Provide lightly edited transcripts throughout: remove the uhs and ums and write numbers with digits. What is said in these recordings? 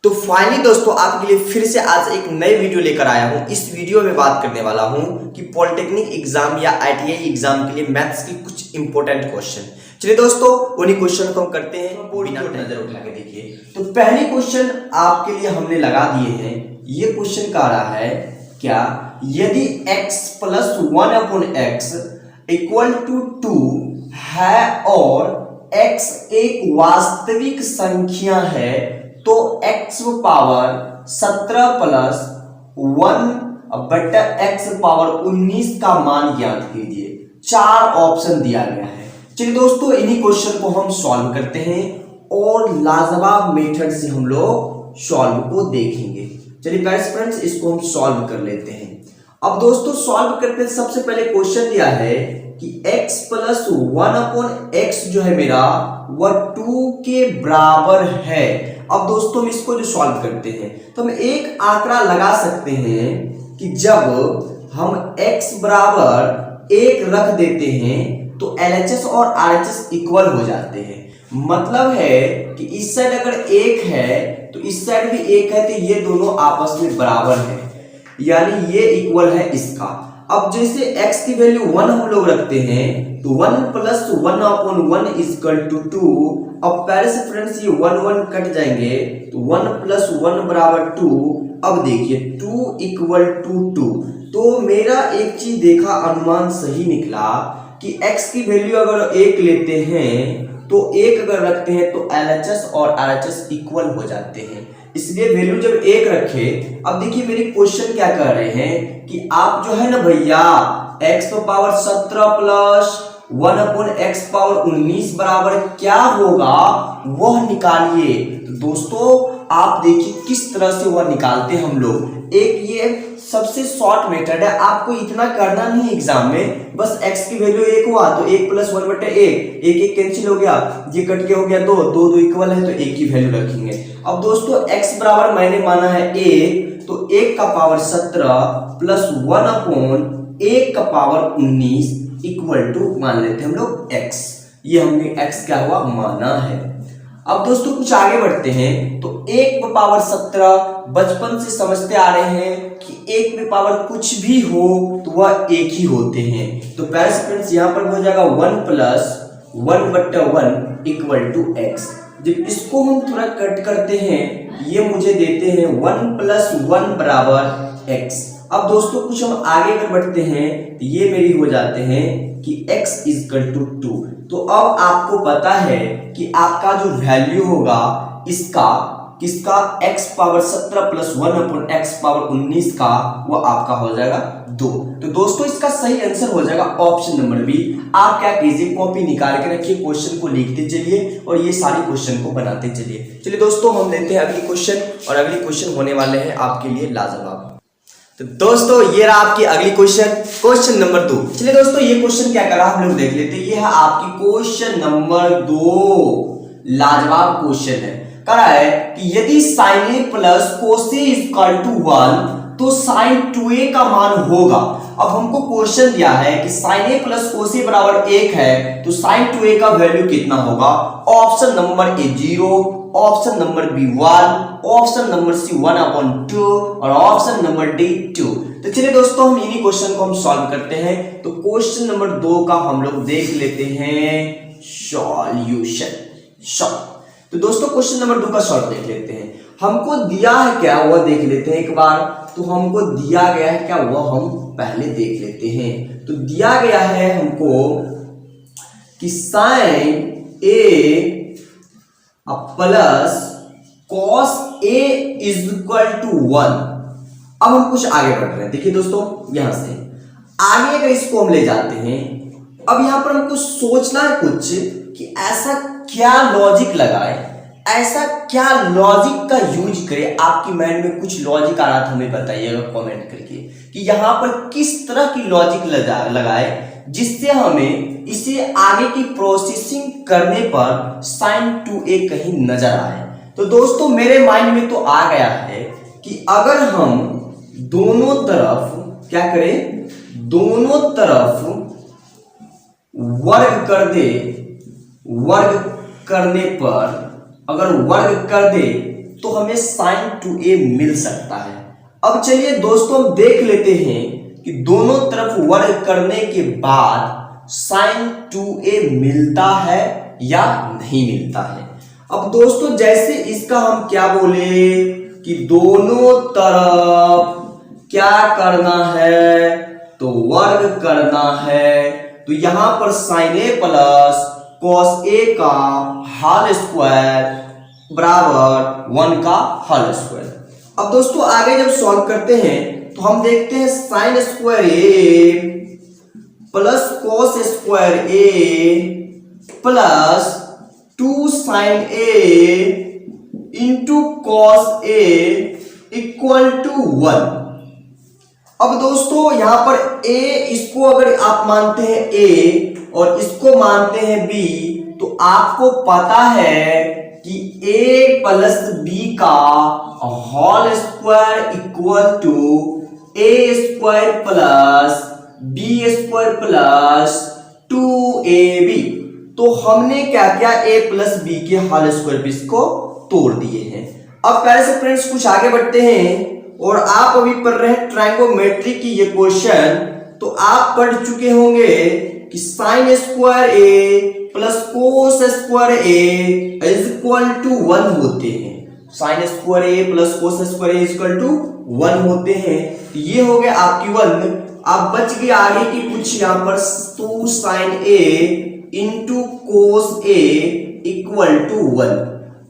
तो फाइनली दोस्तों आपके लिए फिर से आज एक नई वीडियो लेकर आया हूं। इस वीडियो में बात करने वाला हूं कि पॉलिटेक्निक एग्जाम या आईटीआई एग्जाम के लिए मैथ्स के कुछ इंपॉर्टेंट क्वेश्चन। चलिए दोस्तों उन्हीं क्वेश्चन को हम करते हैं, बिना नजर उठा के देखिए। तो पहले क्वेश्चन आपके लिए हमने लगा दिए हैं। ये क्वेश्चन कह रहा है क्या यदि x plus 1/x equal to 2 है और x एक वास्तविक संख्या है तो x power 17 plus 1/x power 19 का मान ज्ञात कीजिए। 4 ऑप्शन दिया गया है। चलिए दोस्तों इन्हीं क्वेश्चन को हम सॉल्व करते हैं और लाजवाब मेथड से हम लोग सॉल्व को देखेंगे। चलिए गाइस फ्रेंड्स इसको हम सॉल्व कर लेते हैं। अब दोस्तों सॉल्व करते हैं, सबसे पहले क्वेश्चन दिया है कि x प्लस 1/x जो है मेरा वह 2 के बराबर है। अब दोस्तों हम इसको जो सॉल्व करते हैं तो हम एक आंकड़ा लगा सकते हैं कि जब हम x बराबर 1 रख देते हैं तो LHS और RHS इक्वल हो जाते हैं। मतलब है कि इस साइड अगर 1 है तो इस साइड भी 1 है, तो ये दोनों आपस में बराबर है, यानी ये इक्वल है इसका। अब जैसे x की वैल्यू 1 हम लोग रखते हैं तो 1 प्लस 1/1 इक्वल टू 2। अब पहले से फ्रेंड्स ये 1 कट जाएंगे तो 1 प्लस 1 बराबर 2। अब देखिए 2 इक्वल टू 2। तो मेरा एक चीज देखा, अनुमान सही निकला कि x की वैल्यू अगर 1 लेते हैं तो 1 अगर रखते हैं तो LHS और RHS इक्वल हो जाते हैं, इसलिए वैल्यू जब 1 रखे। अब देखिए मेरी क्वेश्चन क्या कर रहे हैं कि आप जो है ना भैया x power 17 plus 1/x power 19 बराबर क्या होगा वह निकालिए। तो दोस्तों आप देखिए किस तरह से वह निकालते हैं हम लोग। एक ये सबसे शॉर्ट मेथड है, आपको इतना करना नहीं एग्जाम में, बस x की वैल्यू 1 हुआ तो 1 प्लस 1/1, 1 कैंसिल हो गया, ये कट के हो गया 2, 2 इक्वल है तो 1 की वैल्यू रखेंगे। अब दोस्तों x बराबर मैंने माना है 1, तो 1 का पावर 17 प्लस 1/1 का पावर 19 इक्वल टू मान लेते हैं हम लोग x। ये हमने x क्या हुआ माना है। अब दोस्तों कुछ आगे बढ़ते हैं तो 1 पावर 17 बचपन से समझते आ रहे हैं कि 1 में पावर कुछ भी हो तो वह 1 ही होते हैं। तो पहले फ्रेंड्स यहाँ पर हो जाएगा 1 प्लस 1/1 इक्वल टू x। जब इसको हम थोड़ा कट करते हैं ये मुझे देते हैं 1 प्लस 1 बराबर x। अब दोस्तों कुछ हम आगे अगर बढ़ते हैं तो ये मेरी हो जाते हैं कि x इक्वल टू 2। तो अब आपको पता है कि आपका जो वैल्यू होगा इसका किसका x power 17 plus 1/x power 19 का वो आपका हो जाएगा 2। तो दोस्तों इसका सही आंसर हो जाएगा ऑप्शन नंबर बी। आप क्या कीजिए कॉपी निकाल के रखिए, क्वेश्चन को लिखते चलिए और ये सारी क्वेश्चन को बनाते चलिए। चलिए दोस्तों हम लेते हैं अगली क्वेश्चन, और अगली क्वेश्चन होने वाले हैं आपके लिए लाजवाब। तो दोस्तों ये रहा आपकी अगली क्वेश्चन नंबर 2। चलिए दोस्तों ये क्वेश्चन क्या करा हम लोग देख लेते हैं। ये है आपकी क्वेश्चन नंबर 2, लाजवाब क्वेश्चन है। कह रहा है कि यदि sin a plus cos a equal to 1 तो sin 2a का मान होगा। अब हमको क्वेश्चन दिया है कि sin a plus cos a बराबर 1 है तो sin 2a का वैल्यू कितना होगा। Option number A 0, option number B 1, option number C 1/2 और ऑप्शन नंबर डी 2। तो चलिए दोस्तों हम इन्हीं क्वेश्चन को हम सॉल्व करते हैं। तो क्वेश्चन नंबर 2 का हम लोग देख लेते हैं सॉल्यूशन। तो दोस्तों क्वेश्चन नंबर 2 का सॉल्व देख लेते हैं। हमको दिया है क्या वह देख लेते हैं एक बार। तो हमको दिया गया है क्या वह हम पहले देख लेते हैं। तो दिया गया है हमको कि sin a plus cos a equal to 1। अब हम कुछ आगे बढ़ रहे हैं। देखिए दोस्तों यहां से आगे अगर इसको हम ले जाते हैं, अब यहां पर हमको सोचना है कुछ कि ऐसा क्या लॉजिक लगाए, ऐसा क्या लॉजिक का यूज करे। आपकी माइंड में कुछ लॉजिक आ रहा था हमें बताइएगा कमेंट करके कि यहां पर किस तरह की लॉजिक लगाए जिससे हमें इसे आगे की प्रोसेसिंग करने पर sin 2a कहीं नजर आए। तो दोस्तों मेरे माइंड में तो आ गया है कि अगर हम दोनों तरफ क्या करें, दोनों तरफ वर्ग कर दे, वर्ग करने पर अगर वर्ग कर दे तो हमें sin 2a मिल सकता है। अब चलिए दोस्तों हम देख लेते हैं कि दोनों तरफ वर्ग करने के बाद sin 2a मिलता है या नहीं मिलता है। अब दोस्तों जैसे इसका हम क्या बोले कि दोनों तरफ क्या करना है, तो वर्ग करना है। तो यहां पर sin a plus cos a का होल स्क्वायर बराबर 1 का होल स्क्वायर। अब दोस्तों आगे जब सॉल्व करते हैं तो हम देखते हैं sin square a plus cos square a plus 2 sin a into cos a equal to 1। अब दोस्तों यहां पर a इसको अगर आप मानते हैं a और इसको मानते हैं b, तो आपको पता है कि a प्लस b का whole square equal to a square plus b square plus 2ab। तो हमने क्या किया, a प्लस b के होल स्क्वायर पे इसको तोड़ दिए हैं। अब पहले से फ्रेंड्स कुछ आगे बढ़ते हैं और आप अभी पढ़ रहे हैं ट्रायंगोमेट्री की ये क्वेश्चन, तो आप पढ़ चुके होंगे कि sine square a plus cos square a is equal to 1 होते हैं। Sine square a plus cos square a is equal to 1 होते हैं। तो ये हो गया आपकी 1। आप बच गए आगे की कुछ यहाँ पर 2 sine a into cos a equal to 1।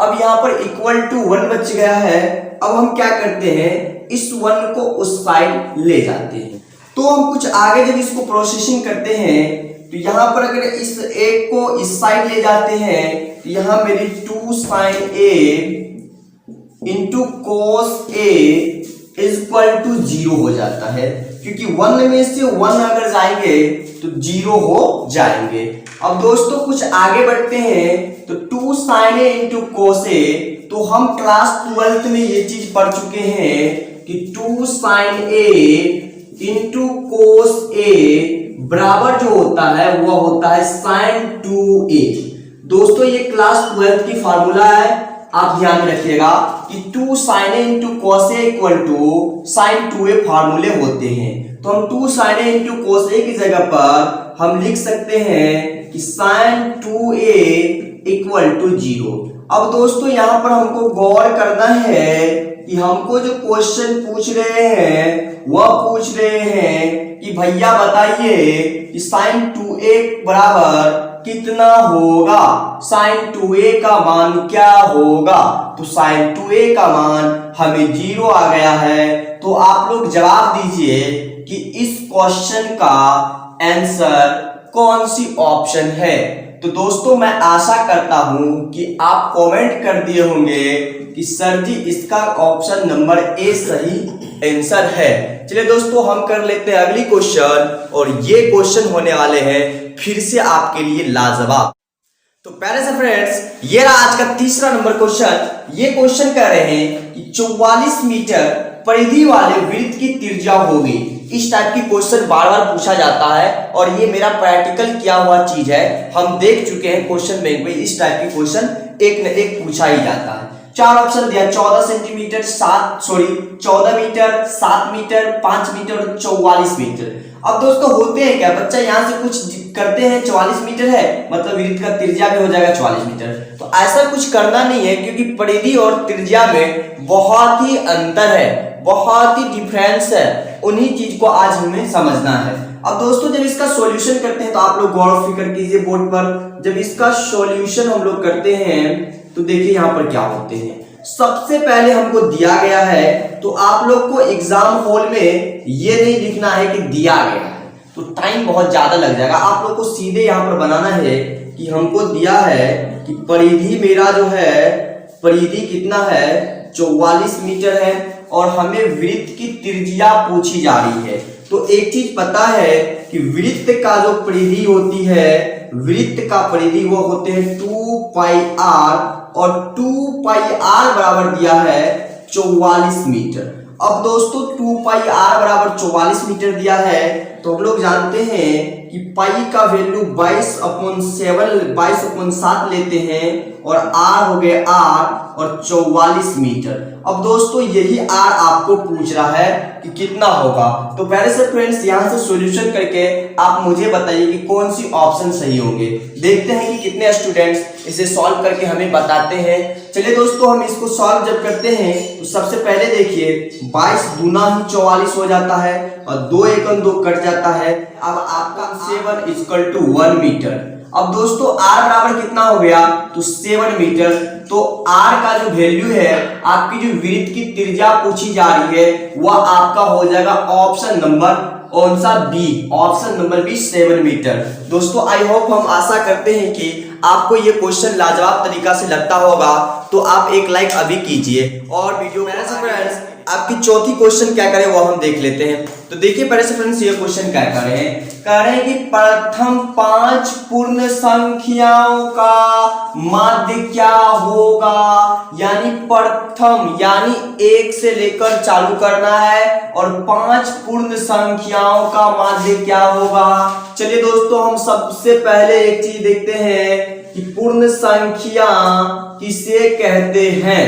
अब यहाँ पर इक्वल टू 1 बच गया है। अब हम क्या करते हैं, इस 1 को उस साइड ले जाते हैं। तो हम कुछ आगे जब इसको प्रोसेसिंग करते हैं तो यहां पर अगर इस एक को इस साइड ले जाते हैं तो यहां मेरी 2 sin a into cos a is equal to 0 हो जाता है, क्योंकि 1 में से 1 अगर जाएंगे तो 0 हो जाएंगे। अब दोस्तों कुछ आगे बढ़ते हैं तो 2 sin a into cos a, तो हम क्लास 12th में ये चीज पढ़ चुके हैं कि 2 sin a into cos a बराबर जो होता है वो होता है sin 2a। दोस्तों ये क्लास 12th की फार्मूला है, आप ध्यान में रखिएगा कि 2 sin a into cos a equal to sin 2a फार्मूले होते हैं। तो हम 2 sin a into cos a की जगह पर हम लिख सकते हैं कि sin 2a इक्वल टू 0। अब दोस्तों यहां पर हमको गौर करना है कि हमको जो क्वेश्चन पूछ रहे हैं वह पूछ रहे हैं कि भैया बताइए कि sin 2a बराबर कितना होगा, sin 2a का मान क्या होगा। तो sin 2a का मान हमें 0 आ गया है। तो आप लोग जवाब दीजिए कि इस क्वेश्चन का आंसर कौन सी ऑप्शन है। तो दोस्तों मैं आशा करता हूं कि आप कमेंट कर दिए होंगे कि सर जी इसका ऑप्शन नंबर ए सही आंसर है। चलिए दोस्तों हम कर लेते हैं अगली क्वेश्चन, और ये क्वेश्चन होने वाले हैं फिर से आपके लिए लाजवाब। तो पहले से फ्रेंड्स ये रहा आज का तीसरा नंबर क्वेश्चन। ये क्वेश्चन कह रहे हैं कि 44 मीटर परिधि वाले वृत्त की त्रिज्या होगी। इस टाइप की क्वेश्चन बार बार पूछा जाता है और ये मेरा प्रैक्टिकल किया हुआ चीज है। हम देख चुके हैं क्वेश्चन बैंक में इस टाइप की क्वेश्चन एक न एक पूछा ही जाता है। 4 ऑप्शन दिया, 14 सेंटीमीटर 14 मीटर, 7 मीटर, 5 मीटर और 44 मीटर। अब दोस्तों होते हैं क्या, बच्चा यहाँ से कुछ करते हैं 44 मीटर है मतलब वृत्त का त्रिज्या भी हो जाएगा 44 मीटर। तो ऐसा कुछ करना नहीं है, क्योंकि परिधि और त्रिज्या में बहुत ही अंतर है, बहुत ही डिफरेंस है। उन्हीं चीज को आज हमें समझना है। अब दोस्तों जब इसका सॉल्यूशन करते हैं तो आप लोग गौर फिक्र कीजिए बोर्ड पर। जब इसका सॉल्यूशन हम लोग करते हैं तो देखिए यहाँ पर क्या होते हैं। सबसे पहले हमको दिया गया है, तो आप लोग को एग्जाम हॉल में ये नहीं लिखना है कि दिया गया है, तो टाइम बहुत ज्यादा लग जाएगा। आप लोग को सीधे यहाँ पर बनाना है कि हमको दिया है कि परिधि मेरा जो है परिधि कितना है 44 मीटर है और हमें वृत्त की त्रिज्या पूछी जा रही है। तो एक चीज पता है कि वृत्त का जो परिधि होती है, वृत्त का परिधि वो होते हैं 2 पाई r, और 2 पाई r बराबर दिया है 44 मीटर। अब दोस्तों 2 पाई r बराबर 44 मीटर दिया है, तो हम लोग जानते हैं कि पाई का वैल्यू 22/7 लेते हैं और R हो गए R और 44 मीटर। अब दोस्तों यही R आपको पूछ रहा है कि कितना होगा। तो पहले से फ्रेंड्स यहाँ से सॉल्यूशन करके आप मुझे बताइए कि कौन सी ऑप्शन सही होंगे। देखते हैं कि कितने स्टूडेंट्स इसे सॉल्व करके हमें बताते हैं। चलिए दोस्तों हम इसको सॉल्व जब करते हैं तो सबसे पहले देखिए 22 दूना ही 44 हो जाता है और 2 एकम 2 कट जाता है। अब आपका 7 इक्वल टू 1 मीटर। अब दोस्तों R बराबर कितना हो गया तो 7 मीटर। तो R का जो वैल्यू है, आपकी जो वृत्त की त्रिज्या पूछी जा रही है वह आपका हो जाएगा ऑप्शन नंबर कौन सा B, option number B 7 metre. दोस्तों आई होप हम आशा करते हैं कि आपको ये क्वेश्चन लाजवाब तरीका से लगता होगा, तो आप एक लाइक अभी कीजिए और वीडियो में फ्रेंड्स आपकी चौथी क्वेश्चन क्या करें वो हम देख लेते हैं। तो देखिए पहले से फ्रेंड्स ये क्वेश्चन क्या कह रहे हैं कि प्रथम 5 पूर्ण संख्याओं का माध्य क्या होगा। यानी प्रथम यानी 1 से लेकर चालू करना है और 5 पूर्ण संख्याओं का माध्य क्या होगा। चलिए दोस्तों हम सबसे पहले एक चीज देखते हैं कि पूर्ण संख्या किसे कहते हैं।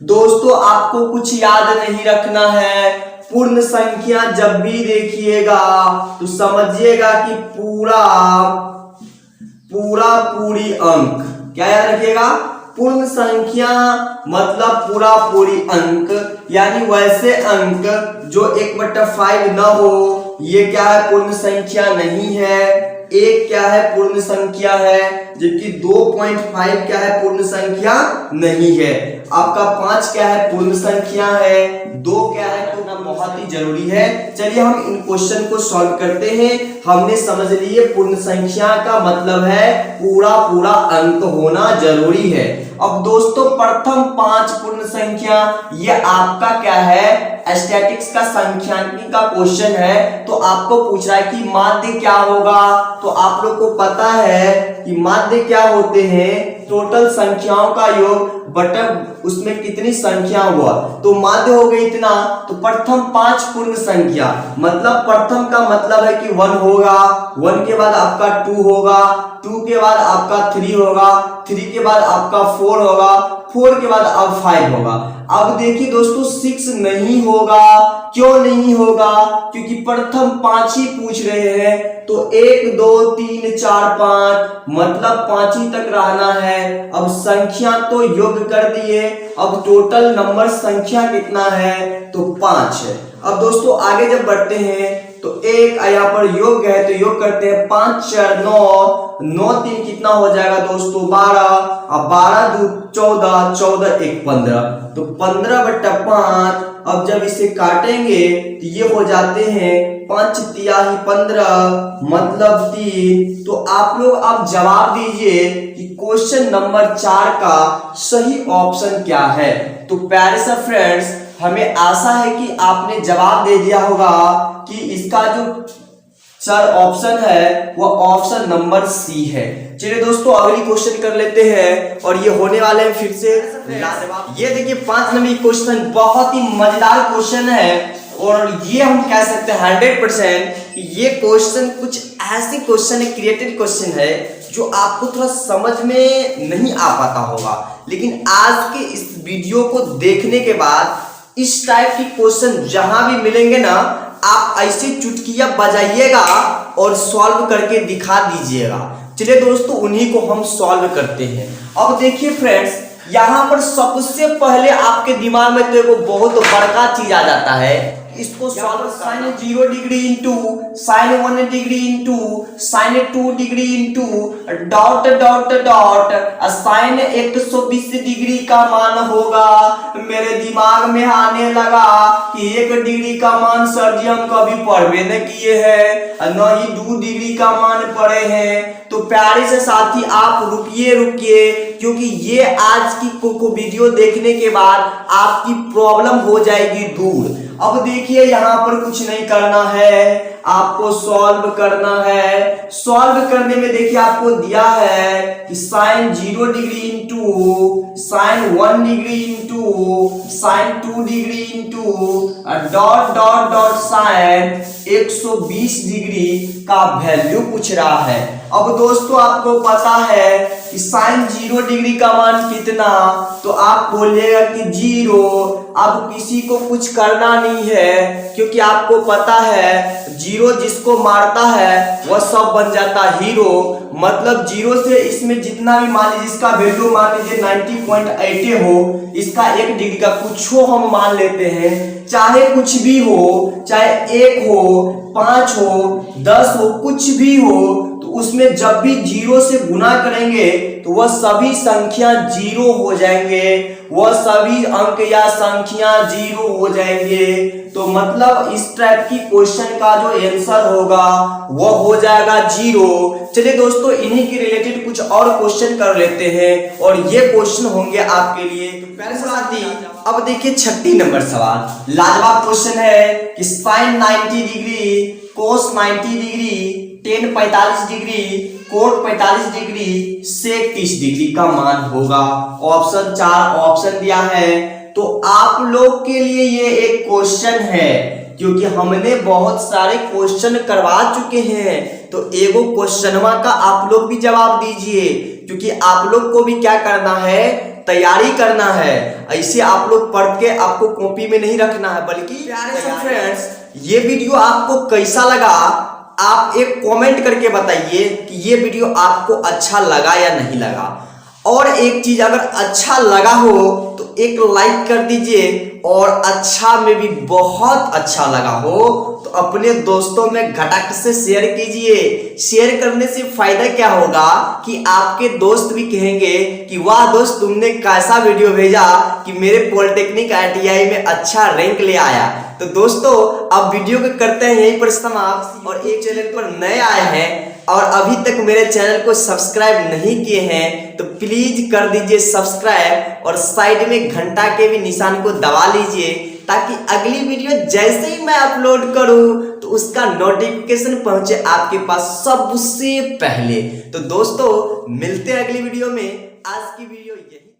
दोस्तों आपको कुछ याद नहीं रखना है, पूर्ण संख्या जब भी देखिएगा तो समझिएगा कि पूरी अंक। क्या याद रखिएगा, पूर्ण संख्या मतलब पूरी अंक, यानी वैसे अंक जो 1/5 न हो, ये क्या है पूर्ण संख्या नहीं है। 1 क्या है पूर्ण संख्या है, जबकि 2.5 क्या है पूर्ण संख्या नहीं है। आपका 5 क्या है पूर्ण संख्या है, 2 क्या है तो ना बहुत ही जरूरी है। चलिए हम इन क्वेश्चन को सॉल्व करते हैं। हमने समझ लिए पूर्ण संख्या का मतलब है पूरा अंक होना जरूरी है। अब दोस्तों प्रथम 5 पूर्ण संख्या ये आपका क्या है स्टैटिक्स का संख्यांकी का क्वेश्चन है। तो आपको पूछ रहा है कि माध्य क्या होगा। तो आप लोग को पता है कि माध्य क्या होते हैं, टोटल संख्याओं का योग बटा उसमें कितनी संख्या हुआ, तो माध्य हो गई इतना। तो प्रथम 5 पूर्ण संख्या मतलब प्रथम का मतलब है कि 1 होगा, 1 के बाद आपका 2 होगा, 2 के बाद आपका 3 होगा, 3 के बाद आपका 4 होगा, 4 के बाद अब 5 होगा। अब देखिए दोस्तों 6 नहीं होगा। क्यों नहीं होगा, क्योंकि प्रथम 5 ही पूछ रहे हैं। तो 1 2 3 4 5 मतलब 5 ही तक रहना है। अब संख्या तो योग कर दिए, अब टोटल नंबर संख्या कितना है तो 5 है। अब दोस्तों आगे जब बढ़ते हैं तो एक यहाँ पर योग है तो योग करते हैं 5 4 9 9 3 कितना हो जाएगा दोस्तों 12। अब 12 2 14 14 1 15 तो 15/5। अब जब इसे काटेंगे तो ये हो जाते हैं 5 तिहाई 15 मतलब 3। तो आप लोग अब जवाब दीजिए कि क्वेश्चन नंबर 4 का सही ऑप्शन क्या है। तो प्यारे से फ्रेंड्स हमें आशा है कि आपने जवाब दे दिया होगा कि इसका जो सर ऑप्शन है वो ऑप्शन नंबर सी है। चलिए दोस्तों अगली क्वेश्चन कर लेते हैं और ये होने वाले हैं फिर से ये देखिए 5 नंबर क्वेश्चन बहुत ही मजेदार क्वेश्चन है और ये हम कह सकते हैं 100% ये क्वेश्चन कुछ ऐसे क्वेश्चन है, क्रिएटेड क्वेश्चन है जो आपको थोड़ा समझ में नहीं आ पाता होगा, लेकिन आज के इस वीडियो को देखने के बाद इस टाइप की क्वेश्चन जहां भी मिलेंगे ना आप ऐसे चुटकियां बजाइएगा और सॉल्व करके दिखा दीजिएगा। चलिए दोस्तों उन्हीं को हम सॉल्व करते हैं। अब देखिए फ्रेंड्स यहाँ पर सबसे पहले आपके दिमाग में तो एक बहुत बड़का चीज आ जाता है, इसको solve sine 0 degree into sine 1 degree into sine 2 degree into dot dot dot sine 120 degree का मान होगा। मेरे दिमाग में आने लगा कि 1 डिग्री का मान सर जी हम कभी पढ़वे न किए हैं, न ही 2 डिग्री का मान पढ़े हैं। तो प्यारे से साथी आप रुकिए क्योंकि ये आज की वीडियो देखने के बाद आपकी प्रॉब्लम हो जाएगी दूर। अब देखिए यहाँ पर कुछ नहीं करना है, आपको सॉल्व करना है। सॉल्व करने में देखिए आपको दिया है कि sine 0 degree into sine 1 degree into sine 2 degree into dot dot dot sine 120 degree का वैल्यू पूछ रहा है। अब दोस्तों आपको पता है कि साइन 0 डिग्री का मान कितना, तो आप बोलिएगा कि 0। अब किसी को कुछ करना नहीं है, क्योंकि आपको पता है 0 जिसको मारता है वह सब बन जाता हीरो। मतलब 0 से इसमें जितना भी मान लीजिए, इसका वैल्यू मान लीजिए 90.8 हो, इसका 1 डिग्री का कुछ हो हम मान लेते हैं, चाहे कुछ भी हो, चाहे 1 हो, 5 हो, 10 हो, कुछ भी हो, तो उसमें जब भी 0 से गुना करेंगे तो वह सभी संख्या 0 हो जाएंगे, वह सभी अंक या संख्या 0 हो जाएंगे। तो मतलब इस टाइप की क्वेश्चन का जो आंसर होगा वह हो जाएगा 0। चलिए दोस्तों, इन्हीं के रिलेटेड कुछ और क्वेश्चन कर लेते हैं और ये क्वेश्चन होंगे आपके लिए। पहले सवाल दी, अब देखिए 36 नंबर सवाल, लाजवाब क्वेश्चन है कि sine 90 degree, cos 90 degree, tan 45 degree, cot 45 degree, sec 30 degree का मान होगा। ऑप्शन 4 ऑप्शन दिया है। तो आप लोग के लिए ये एक क्वेश्चन है, क्योंकि हमने बहुत सारे क्वेश्चन करवा चुके हैं, तो एगो क्वेश्चनवा का आप लोग भी जवाब दीजिए, क्योंकि आप लोग को भी क्या करना है, तैयारी करना है। ऐसे आप लोग पढ़ के आपको कॉपी में नहीं रखना है, बल्कि प्यारे से फ्रेंड्स, ये वीडियो आपको कैसा लगा आप एक कमेंट करके बताइए कि ये वीडियो आपको अच्छा लगा या नहीं लगा। और एक चीज, अगर अच्छा लगा हो तो एक लाइक कर दीजिए, और अच्छा में भी बहुत अच्छा लगा हो तो अपने दोस्तों में घटक से शेयर कीजिए। शेयर करने से फायदा क्या होगा कि आपके दोस्त भी कहेंगे कि वाह दोस्त, तुमने कैसा वीडियो भेजा कि मेरे पॉलिटेक्निक ITI में अच्छा रैंक ले आया। तो दोस्तों, अब वीडियो को करते हैं यहीं पर समाप्त। और एक चैनल पर नए आए हैं और अभी तक मेरे चैनल को सब्सक्राइब नहीं किए हैं तो प्लीज कर दीजिए सब्सक्राइब, और साइड में घंटा के भी निशान को दबा लीजिए, ताकि अगली वीडियो जैसे ही मैं अपलोड करूं तो उसका नोटिफिकेशन पहुंचे आपके पास सबसे पहले। तो दोस्तों, मिलते हैं अगली वीडियो में। आज की वीडियो यही।